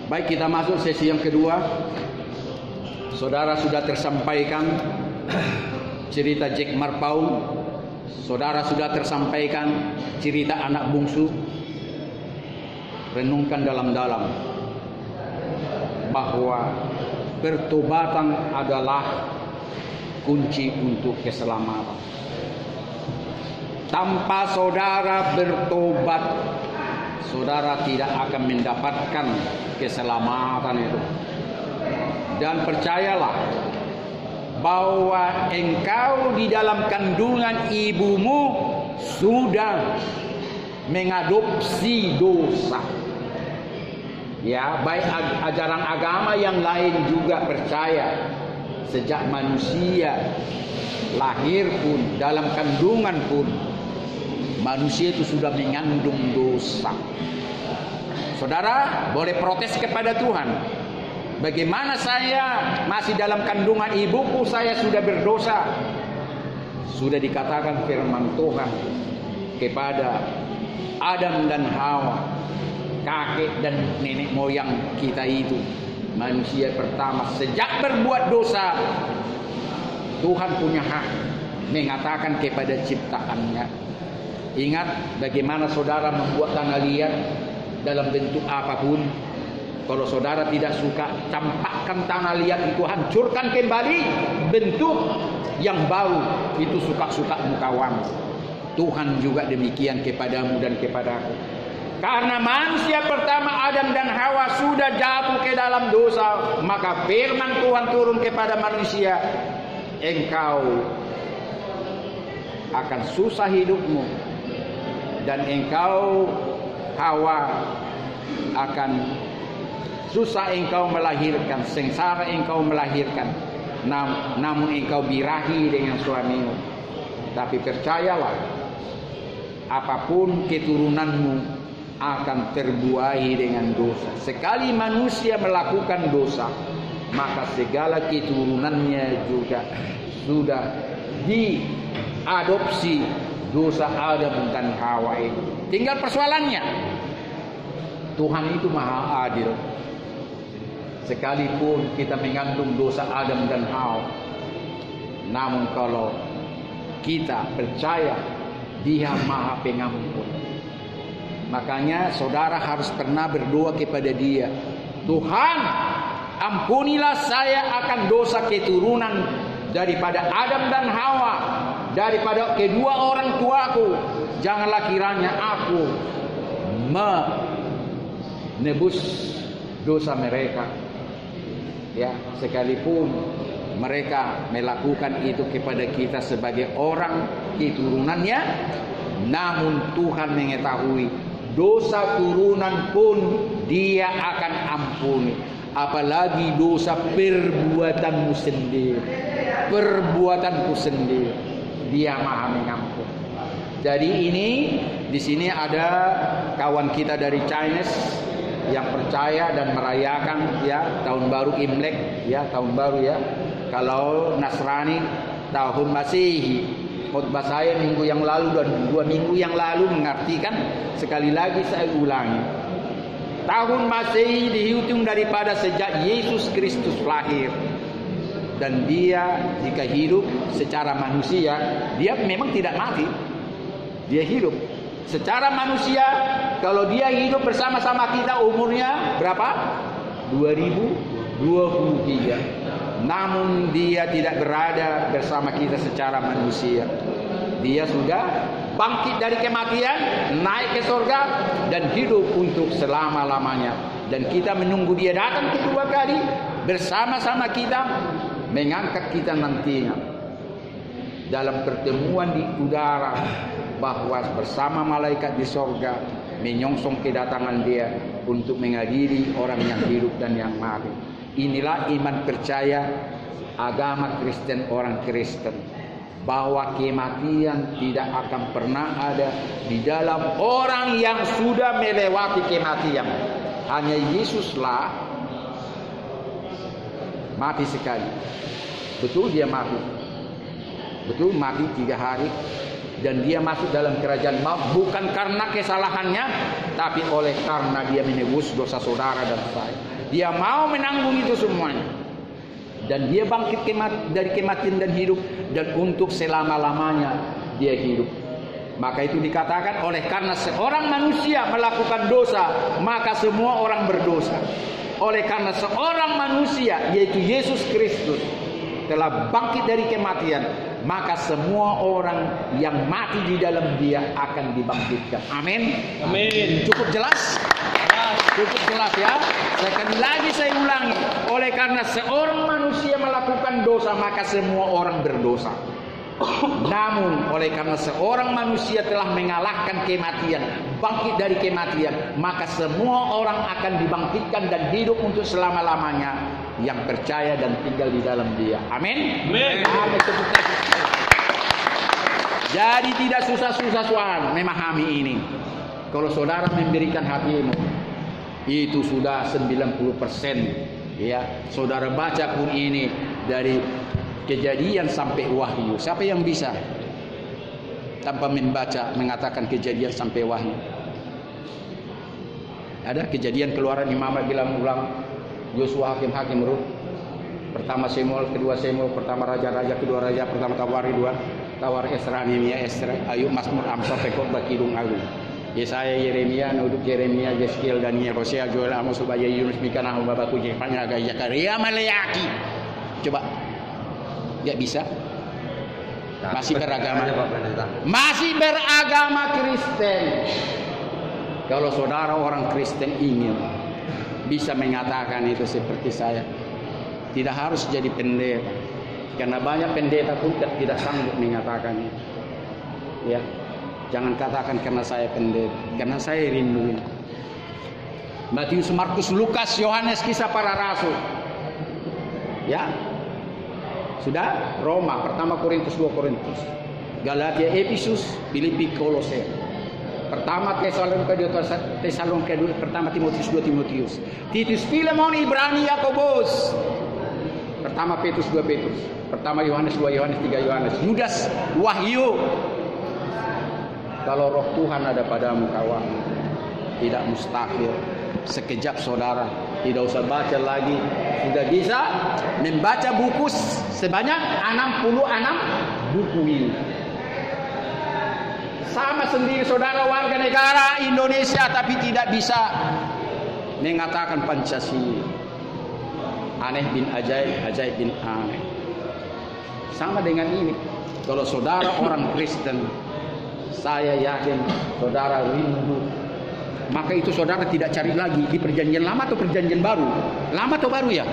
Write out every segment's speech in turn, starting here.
Baik, kita masuk sesi yang kedua. Saudara sudah tersampaikan cerita Jack Marpaul. Saudara sudah tersampaikan cerita anak bungsu. Renungkan dalam-dalam bahwa pertobatan adalah kunci untuk keselamatan. Tanpa saudara bertobat, saudara tidak akan mendapatkan keselamatan itu. Dan percayalah bahwa engkau di dalam kandungan ibumu sudah mengadopsi dosa. Ya, baik ajaran agama yang lain juga percaya sejak manusia lahir pun, dalam kandungan pun, manusia itu sudah mengandung dosa. Saudara boleh protes kepada Tuhan. Bagaimana saya masih dalam kandungan ibuku saya sudah berdosa? Sudah dikatakan firman Tuhan kepada Adam dan Hawa, kakek dan nenek moyang kita itu, manusia pertama, sejak berbuat dosa, Tuhan punya hak mengatakan kepada ciptaannya. Ingat bagaimana saudara membuat tanah liat dalam bentuk apapun. Kalau saudara tidak suka, campakkan tanah liat itu, hancurkan kembali bentuk yang baru. Itu suka-sukamu kawan. Tuhan juga demikian kepadamu dan kepadaku. Karena manusia pertama Adam dan Hawa sudah jatuh ke dalam dosa, maka firman Tuhan turun kepada manusia, engkau akan susah hidupmu, dan engkau Hawa akan susah engkau melahirkan, sengsara engkau melahirkan, namun engkau birahi dengan suamimu. Tapi percayalah, apapun keturunanmu akan terbuai dengan dosa. Sekali manusia melakukan dosa, maka segala keturunannya juga sudah diadopsi dosa Adam dan Hawa itu. Tinggal persoalannya, Tuhan itu maha adil. Sekalipun kita mengandung dosa Adam dan Hawa, namun kalau kita percaya Dia maha pengampun, makanya saudara harus pernah berdoa kepada Dia, Tuhan ampunilah saya akan dosa keturunan daripada Adam dan Hawa, daripada kedua orang tuaku. Janganlah kiranya aku menebus dosa mereka. Ya, sekalipun mereka melakukan itu kepada kita sebagai orang keturunannya, namun Tuhan mengetahui dosa turunan pun Dia akan ampuni. Apalagi dosa perbuatanmu sendiri, perbuatanku sendiri, Dia maha mengampuni. Jadi di sini ada kawan kita dari Chinese yang percaya dan merayakan ya tahun baru Imlek, ya tahun baru ya. Kalau Nasrani tahun Masehi. Khotbah saya minggu yang lalu dan 2 minggu yang lalu mengartikan, sekali lagi saya ulangi, tahun Masehi dihitung daripada sejak Yesus Kristus lahir. Dan Dia jika hidup secara manusia, Dia memang tidak mati, Dia hidup secara manusia. Kalau Dia hidup bersama-sama kita, umurnya berapa? 2023. Namun Dia tidak berada bersama kita secara manusia. Dia sudah bangkit dari kematian, naik ke surga, dan hidup untuk selama-lamanya. Dan kita menunggu Dia datang kedua kali bersama-sama kita, mengangkat kita nantinya dalam pertemuan di udara, bahwa bersama malaikat di sorga menyongsong kedatangan Dia untuk menghadiri orang yang hidup dan yang mati. Inilah iman percaya agama Kristen, orang Kristen, bahwa kematian tidak akan pernah ada di dalam orang yang sudah melewati kematian. Hanya Yesuslah mati sekali. Betul Dia mati, betul mati 3 hari dan dia masuk dalam kerajaan maut bukan karena kesalahannya, tapi oleh karena dia menebus dosa saudara dan saya. Dia mau menanggung itu semuanya, dan dia bangkit dari kematian dan hidup, dan untuk selama-lamanya dia hidup. Maka itu dikatakan, oleh karena seorang manusia melakukan dosa, maka semua orang berdosa. Oleh karena seorang manusia, yaitu Yesus Kristus, telah bangkit dari kematian, maka semua orang yang mati di dalam dia akan dibangkitkan. Amin. Amin. Cukup jelas? Cukup jelas ya. Sekali lagi saya ulangi, oleh karena seorang manusia melakukan dosa, maka semua orang berdosa. Namun oleh karena seorang manusia telah mengalahkan kematian, bangkit dari kematian, maka semua orang akan dibangkitkan dan hidup untuk selama-lamanya yang percaya dan tinggal di dalam dia. Amin. Amin. Jadi tidak susah-susah soal memahami ini. Kalau saudara memberikan hatimu, itu sudah 90%. Ya, saudara baca pun ini dari Kejadian sampai Wahyu. Siapa yang bisa tanpa membaca mengatakan Kejadian sampai Wahyu? Ada Kejadian, Keluaran, Imamat, Bilangan, Ulangan, Yosua, Hakim, Rut, pertama Samuel, kedua Samuel, pertama Raja-Raja, kedua Raja, pertama Tawar, Esra, Nehemia, Esra, Ayub, Mazmur, Amsal, Khotbah, Kidung, Agung, Yesaya, Yeremia, Nuduk, Yeremia, Yeskiel, Daniel, Hosea, Joel, Amos, Obadiah, Yunus, Mika, Nahum, Habakkuk, Yefanya, Hagai, Zakaria, Maleaki. Coba, nggak bisa? Masih beragama Kristen. Kalau saudara orang Kristen ingin bisa mengatakan itu seperti saya, tidak harus jadi pendeta, karena banyak pendeta pun tidak sanggup mengatakan itu. Ya, jangan katakan karena saya pendeta, karena saya rindu. Matius, Markus, Lukas, Yohanes, Kisah Para Rasul. Ya. Sudah, Roma, pertama Korintus, 2 Korintus, Galatia, Efesus, Filipi, Kolose, pertama Tesalonika, 2 Tesalonika, pertama Timotius, 2 Timotius, Titus, Filemon, Ibrani, Yakobus, pertama Petrus, 2 Petrus, pertama Yohanes, 2 Yohanes, 3 Yohanes, Yudas, Wahyu. Kalau roh Tuhan ada padamu kawan, tidak mustahil. Sekejap saudara tidak usah baca lagi, sudah bisa membaca buku sebanyak 66 buku ini. Sama sendiri saudara warga negara Indonesia tapi tidak bisa mengatakan Pancasila. Aneh bin ajaib, ajaib bin aneh. Sama dengan ini. Kalau saudara orang Kristen, saya yakin saudara rindu, maka itu saudara tidak cari lagi di perjanjian lama atau perjanjian baru. Lama atau baru ya?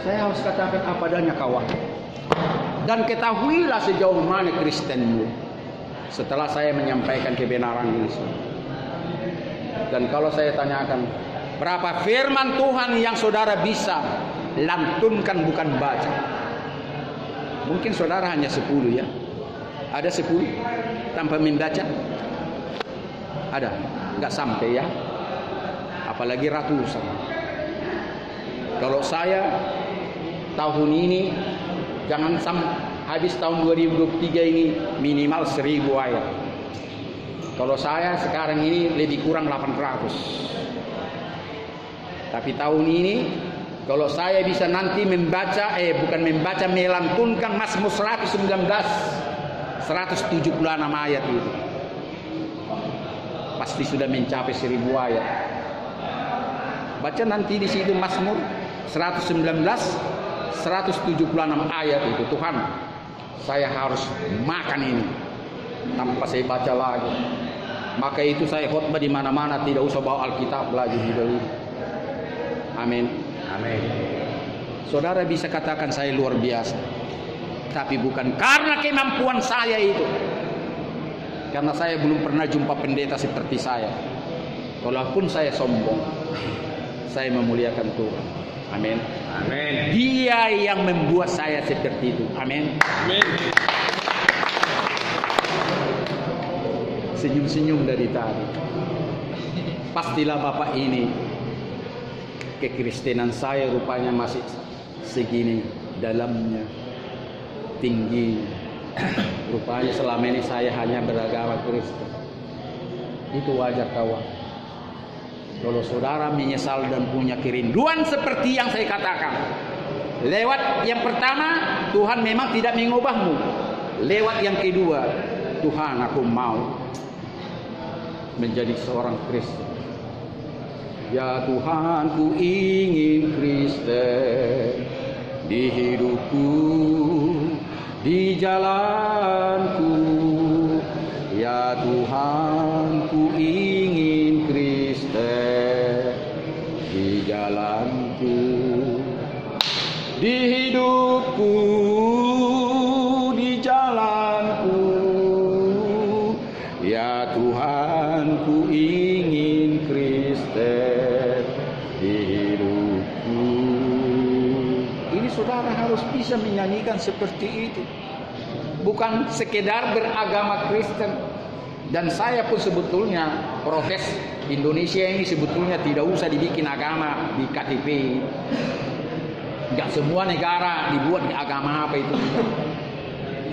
Saya harus katakan apa adanya kawan. Dan ketahuilah sejauh mana Kristenmu setelah saya menyampaikan kebenaran ini. Dan kalau saya tanyakan, berapa firman Tuhan yang saudara bisa lantunkan bukan baca? Mungkin saudara hanya 10 ya. Ada 10 tanpa membaca? Ada, nggak sampai ya, apalagi ratusan. Kalau saya tahun ini, jangan habis tahun 2023 ini minimal 1000 ayat. Kalau saya sekarang ini lebih kurang 800. Tapi tahun ini, kalau saya bisa nanti melantunkan Mazmur 119, 176 ayat itu, pasti sudah mencapai 1000 ayat. Baca nanti di situ Mazmur 119, 176 ayat itu. Tuhan, saya harus makan ini tanpa saya baca lagi. Maka itu saya khotbah di mana-mana, tidak usah bawa Alkitab lagi di dalam. Amin. Amin. Saudara bisa katakan saya luar biasa, tapi bukan karena kemampuan saya itu. Karena saya belum pernah jumpa pendeta seperti saya. Walaupun saya sombong, saya memuliakan Tuhan. Amin. Amin. Dia yang membuat saya seperti itu. Amin. Amin. Senyum-senyum dari tadi. Pastilah Bapak ini, kekristenan saya rupanya masih segini dalamnya, tingginya. Rupanya selama ini saya hanya beragama Kristen. Itu wajar kawan. Kalau saudara menyesal dan punya kerinduan seperti yang saya katakan, lewat yang pertama, Tuhan memang tidak mengubahmu. Lewat yang kedua, Tuhan, aku mau menjadi seorang Kristen. Ya Tuhan, ku ingin Kristen di hidupku, di jalanku. Ya Tuhan, ku ingin Kristen di jalanku, di hidupku, di jalanku. Ya Tuhan, ku ingin Kristen di hidupku. Ini saudara harus bisa menyanyikan seperti itu. Bukan sekedar beragama Kristen. Dan saya pun sebetulnya protes Indonesia ini sebetulnya tidak usah dibikin agama di KTP. Enggak semua negara dibuat di agama apa itu.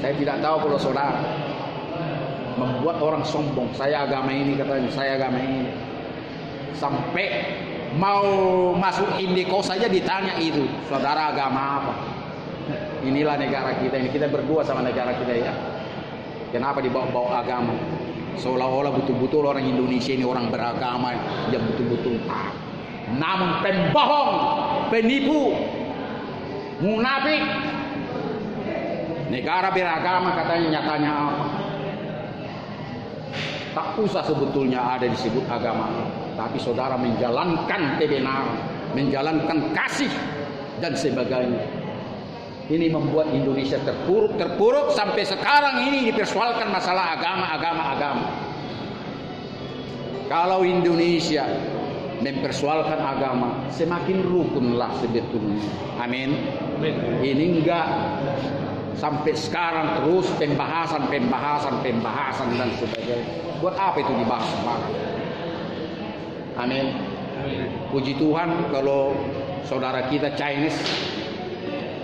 Saya tidak tahu kalau saudara membuat orang sombong. Saya agama ini, katanya saya agama ini. Sampai mau masuk Indeko saja ditanya itu, saudara agama apa? Inilah negara kita ini. Kita berdua sama negara kita ya. Kenapa dibawa-bawa agama? Seolah-olah betul-betul orang Indonesia ini orang beragama yang betul-betul taat. Namun pembohong, penipu, munafik. Negara beragama katanya, nyatanya apa? Tak usah sebetulnya ada disebut agama, tapi saudara menjalankan kebenaran, menjalankan kasih dan sebagainya. Ini membuat Indonesia terpuruk sampai sekarang ini dipersoalkan masalah agama. Kalau Indonesia mempersoalkan agama, semakin rukunlah sebetulnya. Amin. Ini enggak sampai sekarang terus pembahasan dan sebagainya. Buat apa itu dibahas? Amin. Puji Tuhan kalau saudara kita Chinese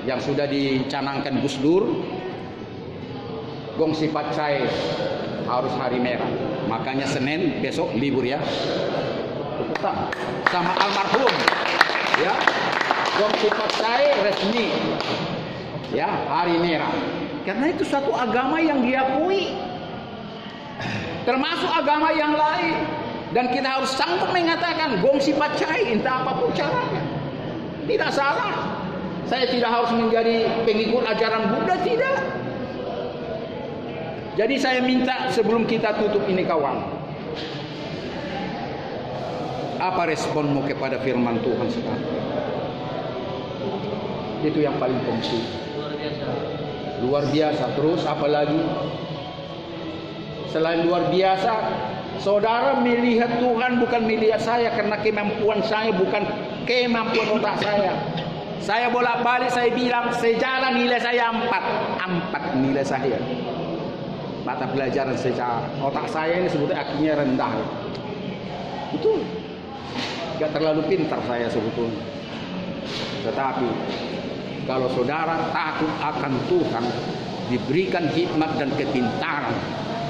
yang sudah dicanangkan Gus Dur, Gong Sifat Cai harus hari merah. Makanya Senin besok libur ya. Tetap sama almarhum ya. Gong Sifat Cai resmi ya, hari merah. Karena itu suatu agama yang diakui, termasuk agama yang lain. Dan kita harus sanggup mengatakan Gong Sifat Cai entah apapun caranya. Tidak salah. Saya tidak harus menjadi pengikut ajaran Buddha, tidak. Jadi saya minta sebelum kita tutup ini kawan, apa responmu kepada firman Tuhan sekarang? Itu yang paling penting. Luar biasa. Terus apa lagi? Selain luar biasa, saudara melihat Tuhan bukan melihat saya karena kemampuan saya, bukan kemampuan otak saya. Saya bolak-balik saya bilang sejarah nilai saya 4 nilai saya. Mata pelajaran sejarah. Otak saya ini sebetulnya akhirnya rendah. Betul. Gak terlalu pintar saya sebetulnya. Tetapi kalau saudara takut akan Tuhan, diberikan hikmat dan kepintaran,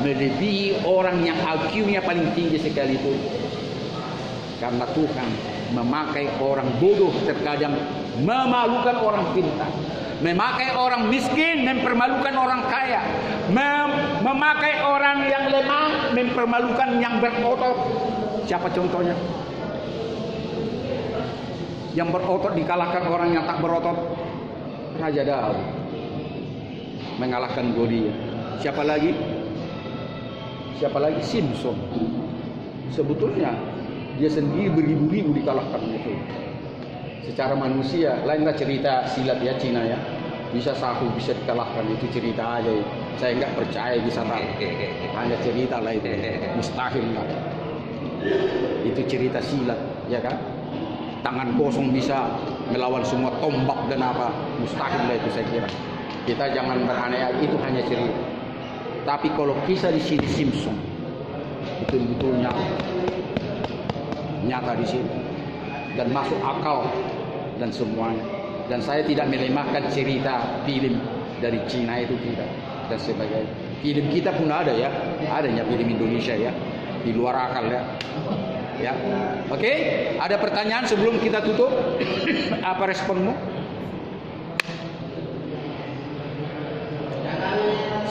melebihi orang yang IQ-nya paling tinggi sekalipun. Karena Tuhan memakai orang bodoh terkadang memalukan orang pintar, memakai orang miskin mempermalukan orang kaya, memakai orang yang lemah mempermalukan yang berotot. Siapa contohnya? Yang berotot dikalahkan orang yang tak berotot. Raja Daud mengalahkan Goliat. Siapa lagi? Simpson. Sebetulnya dia sendiri beribu-ribu dikalahkan itu. Secara manusia, lainlah cerita silat ya Cina ya. Bisa satu bisa dikalahkan, itu cerita aja ya. Saya enggak percaya bisa tahu. Hanya cerita lah itu. Mustahil lah. Itu cerita silat, ya kan? Tangan kosong bisa melawan semua tombak dan apa. Mustahil lah itu saya kira. Kita jangan beraneh, itu hanya cerita. Tapi kalau kisah di sini Simpson betul-betul nyata di sini dan masuk akal dan semuanya. Dan saya tidak melemahkan cerita film dari Cina itu, tidak. dan sebagainya. Film kita pun ada ya, adanya film Indonesia ya, di luar akal ya. Ya, oke. Ada pertanyaan sebelum kita tutup? Apa responmu?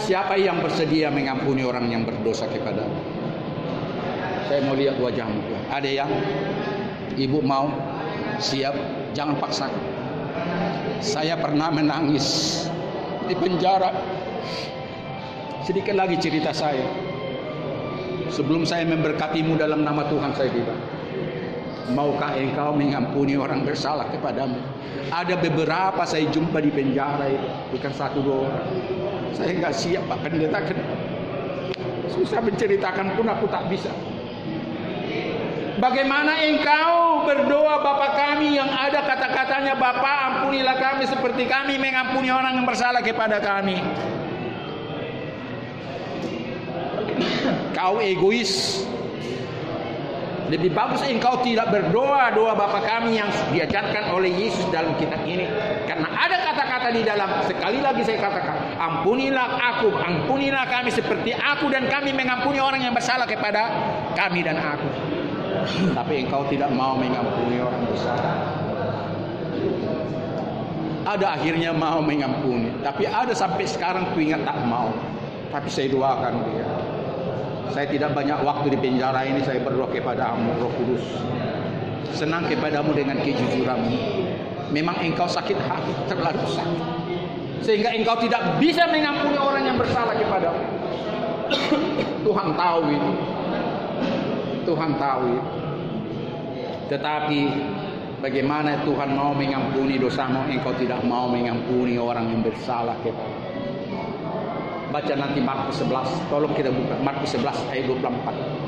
Siapa yang bersedia mengampuni orang yang berdosa kepada? Saya mau lihat wajahmu. Ada yang? Ibu mau? Siap? Jangan paksa. Saya pernah menangis di penjara. Sedikit lagi cerita saya. Sebelum saya memberkatimu dalam nama Tuhan, saya bilang, maukah engkau mengampuni orang bersalah kepadamu? Ada beberapa saya jumpa di penjara itu, bukan satu dua orang. Saya nggak siap Pak Pendeta, susah menceritakan pun aku tak bisa. Bagaimana engkau berdoa Bapa kami yang ada kata-katanya, Bapa ampunilah kami seperti kami mengampuni orang yang bersalah kepada kami. Kau egois. Lebih bagus engkau tidak berdoa doa Bapa kami yang diajarkan oleh Yesus dalam kitab ini. Karena ada kata-kata di dalam, sekali lagi saya katakan, ampunilah aku, ampunilah kami seperti aku dan kami mengampuni orang yang bersalah kepada kami dan aku. Tapi engkau tidak mau mengampuni orang bersalah. Ada akhirnya mau mengampuni, tapi ada sampai sekarang tu ingat tak mau. Tapi saya doakan dia. Saya tidak banyak waktu di penjara ini, saya berdoa kepadamu Roh Kudus. Senang kepadamu dengan kejujuranmu. Memang engkau sakit hati, terlalu sakit, sehingga engkau tidak bisa mengampuni orang yang bersalah kepadamu. Tuhan tahu itu. Tuhan tahu itu. Tetapi bagaimana Tuhan mau mengampuni dosamu, engkau tidak mau mengampuni orang yang bersalah kepadamu. Baca nanti Markus 11. Tolong kita buka Markus 11 ayat 24.